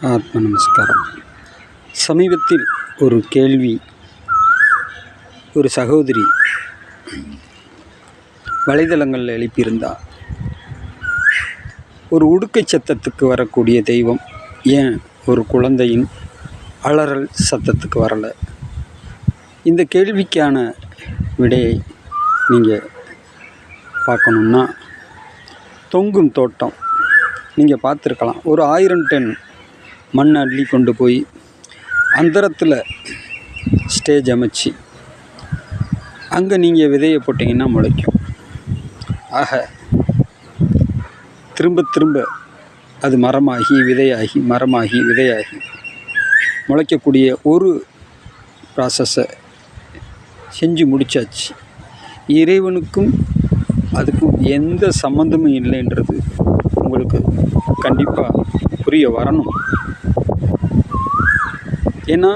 ஆத்ம நமஸ்காரம். சமீபத்தில் ஒரு கேள்வி ஒரு சகோதரி வலைதளங்களில் எழுப்பியிருந்தார். ஒரு உடுக்கை சத்தத்துக்கு வரக்கூடிய தெய்வம் ஏன் ஒரு குழந்தையின் அலறல் சத்தத்துக்கு வரலை? இந்த கேள்விக்கான விடையை நீங்கள் பார்க்கணுன்னா, தொங்கும் தோட்டம் நீங்கள் பார்த்துருக்கலாம். ஒரு 1000 டன் மண் அள்ளி கொண்டு போய் அந்தரத்தில் ஸ்டேஜ் அமைச்சு அங்கே நீங்கள் விதையை போட்டிங்கன்னா முளைக்கும். ஆக திரும்ப திரும்ப அது மரமாகி விதையாகி மரமாகி விதையாகி முளைக்கக்கூடிய ஒரு ப்ராசஸை செஞ்சு முடித்தாச்சு. இறைவனுக்கும் அதுக்கும் எந்த சம்மந்தமும் இல்லைன்றது உங்களுக்கு கண்டிப்பாக புரிய வரணும். ஏன்னா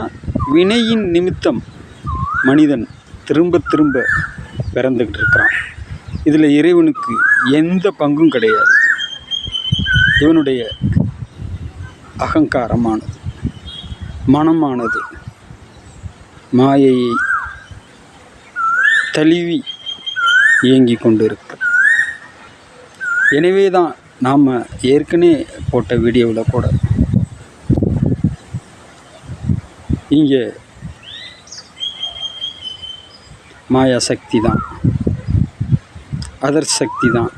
வினையின் நிமித்தம் மனிதன் திரும்ப திரும்ப பிறந்துக்கிட்டு இருக்கிறான். இதில் இறைவனுக்கு எந்த பங்கும் கிடையாது. இவனுடைய அகங்காரமானது, மனமானது மாயையை தழுவி இயங்கி கொண்டு இருக்கு. எனவே தான் நாம் ஏற்கனவே போட்ட வீடியோவில் கூட இங்கே மாயா சக்தி தான், அதர் சக்தி தான்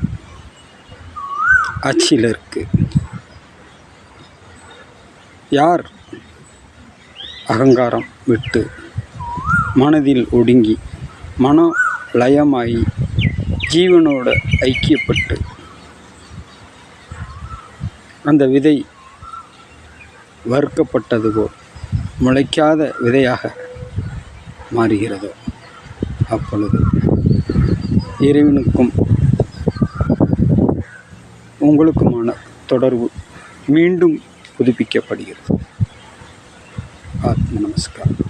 ஆட்சியில் இருக்குது. யார் அகங்காரம் விட்டு மனதில் ஒடுங்கி மன லயமாகி ஜீவனோட ஐக்கியப்பட்டு அந்த விதை வறுக்கப்பட்டது போல் முளைக்காத விதையாக மாறுகிறதோ, அப்பொழுது இறைவனுக்கும் உங்களுக்குமான தொடர்பு மீண்டும் புதுப்பிக்கப்படுகிறது. ஆத்ம நமஸ்காரம்.